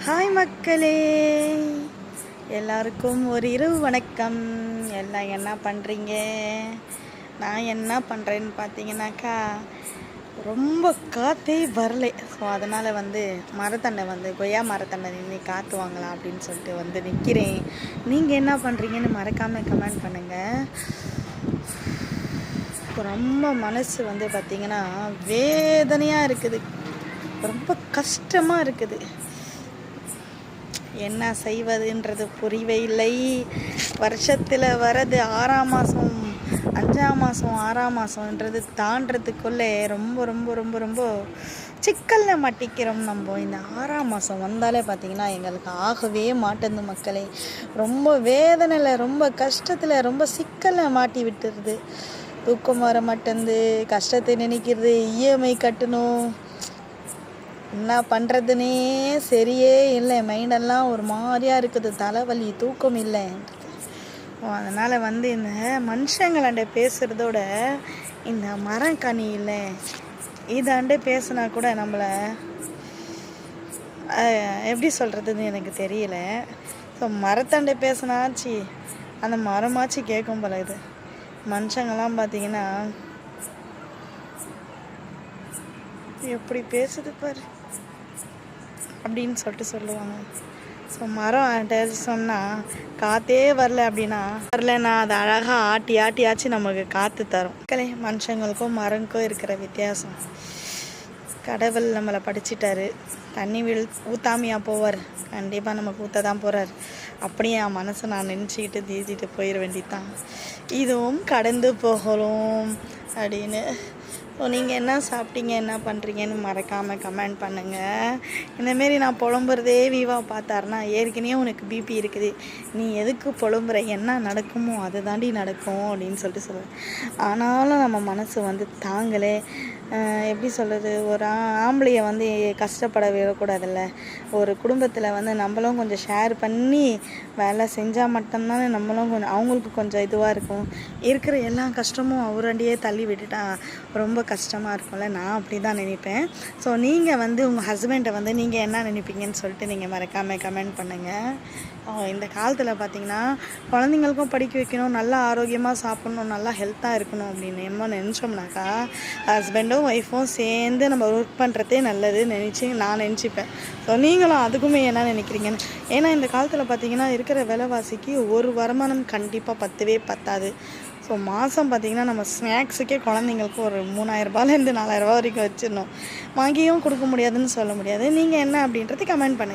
Hi மக்களே, எல்லாருக்கும் ஒரு இரவு வணக்கம். எல்லாம் என்ன பண்ணுறீங்க? நான் என்ன பண்ணுறேன்னு பார்த்தீங்கன்னாக்கா, ரொம்ப காற்றே வரலை. ஸோ அதனால் மரத்தண்டை கொய்யா மரத்தண்டை நின்று காற்று வாங்கலாம் அப்படின்னு சொல்லிட்டு நிற்கிறேன். நீங்கள் என்ன பண்ணுறீங்கன்னு மறக்காமல் கமெண்ட் பண்ணுங்கள். ரொம்ப மனசு பார்த்திங்கன்னா வேதனையாக இருக்குது, ரொம்ப கஷ்டமாக இருக்குது. என்ன செய்வதுன்றது புரியவே இல்லை. வருஷத்தில் வரது 6ஆம் மாதம், 5ஆம் மாதம், 6ஆம் மாதம்ன்றது தாண்டறதுக்குள்ளே ரொம்ப ரொம்ப ரொம்ப ரொம்ப சிக்கலில் மாட்டிக்கிறோம். நம்ம இந்த 6ஆம் மாதம் வந்தாலே பார்த்திங்கன்னா எங்களுக்கு ஆகவே மாட்டேங்குது மக்களே. ரொம்ப வேதனையில், ரொம்ப கஷ்டத்தில், ரொம்ப சிக்கலில் மாட்டி விட்டுருது. தூக்கம் வர மாட்டேங்குது, கஷ்டத்தை நினைக்கிறது, இஎம்ஐ கட்டணும், என்ன பண்ணுறதுனே சரியே இல்லை. மைண்டெல்லாம் ஒரு மாதிரியாக இருக்குது, தலைவலி, தூக்கம் இல்லை. அதனால் இந்த மனுஷங்களாண்ட பேசுகிறதோட இந்த மரக்கனி இல்லை இதாண்டே பேசுனா கூட நம்மளை எப்படி சொல்கிறதுன்னு எனக்கு தெரியல. ஸோ மரத்தாண்டே பேசினாச்சு அந்த மரமாச்சு கேட்கும் போல. இது மனுஷங்கள்லாம் பார்த்திங்கன்னா எப்படி பேசுது பாரு அப்படின்னு சொல்லுவாங்க. ஸோ மரம் சொன்னால் காற்றே வரலன்னா அதை அழகாக ஆட்டியாச்சு நமக்கு காற்று தரும். மனுஷங்களுக்கும் மரங்களுக்கும் இருக்கிற வித்தியாசம். கடவுள் நம்மளை படிச்சிட்டாரு, தண்ணி ஊற்றாமையா போவார்? கண்டிப்பாக நமக்கு ஊற்ற தான் போகிறார். அப்படியே என் மனசை நான் நினச்சிக்கிட்டு தீதிட்டு போயிட வேண்டியதான். இதுவும் கடந்து போகணும் அப்படின்னு. ஸோ நீங்கள் என்ன சாப்பிட்டீங்க, என்ன பண்ணுறீங்கன்னு மறக்காமல் கமெண்ட் பண்ணுங்கள். இந்தமாரி நான் புலம்புறதே வீவா பார்த்தாருன்னா, ஏற்கனவே உனக்கு பிபி இருக்குது, நீ எதுக்கு புலம்புற, என்ன நடக்குமோ அது தாண்டி நடக்கும் அப்படின்னு சொல்லுவேன். ஆனாலும் நம்ம மனசு தாங்கலை. எப்படி சொல்கிறது, ஒரு ஆம்பளையை கஷ்டப்பட விடக்கூடாதுல்ல. ஒரு குடும்பத்தில் நம்மளும் கொஞ்சம் ஷேர் பண்ணி வேலை செஞ்சால் மட்டும்தானே நம்மளும் கொஞ்சம் அவங்களுக்கு கொஞ்சம் இதுவாக இருக்கும். இருக்கிற எல்லா கஷ்டமும் அவராண்டியே தள்ளி விட்டுட்டா ரொம்ப கஷ்டமாக இருக்கும்ல. நான் அப்படி தான் நினைப்பேன். ஸோ நீங்கள் உங்கள் ஹஸ்பண்டை நீங்கள் என்ன நினைப்பீங்கன்னு சொல்லிட்டு நீங்கள் மறக்காமல் கமெண்ட் பண்ணுங்கள். இந்த காலத்தில் பார்த்திங்கன்னா குழந்தைங்களுக்கும் படிக்க வைக்கணும், நல்லா ஆரோக்கியமாக சாப்பிட்ணும், நல்லா ஹெல்த்தாக இருக்கணும் அப்படின்னு நம்ம நினச்சோம்னாக்கா ஹஸ்பண்டும் ஒய்ஃபும் சேர்ந்து நம்ம ஒர்க் பண்ணுறதே நல்லது நான் நினச்சிப்பேன். ஸோ நீங்களும் அதுக்குமே என்ன நினைக்கிறீங்கன்னு. ஏன்னா இந்த காலத்தில் பார்த்திங்கன்னா இருக்கிற விலைவாசிக்கு ஒரு வருமானம் கண்டிப்பாக பத்தாது. ஸோ மாதம் பார்த்திங்கன்னா நம்ம ஸ்நாக்ஸுக்கே குழந்தைங்களுக்கு ஒரு 3000 ரூபாயிலேருந்து 4000 ரூபா வரைக்கும் வச்சிடணும். வாங்கியும் கொடுக்க முடியாதுன்னு சொல்ல முடியாது. நீங்கள் என்ன அப்படின்றது கமெண்ட் பண்ணுங்கள்.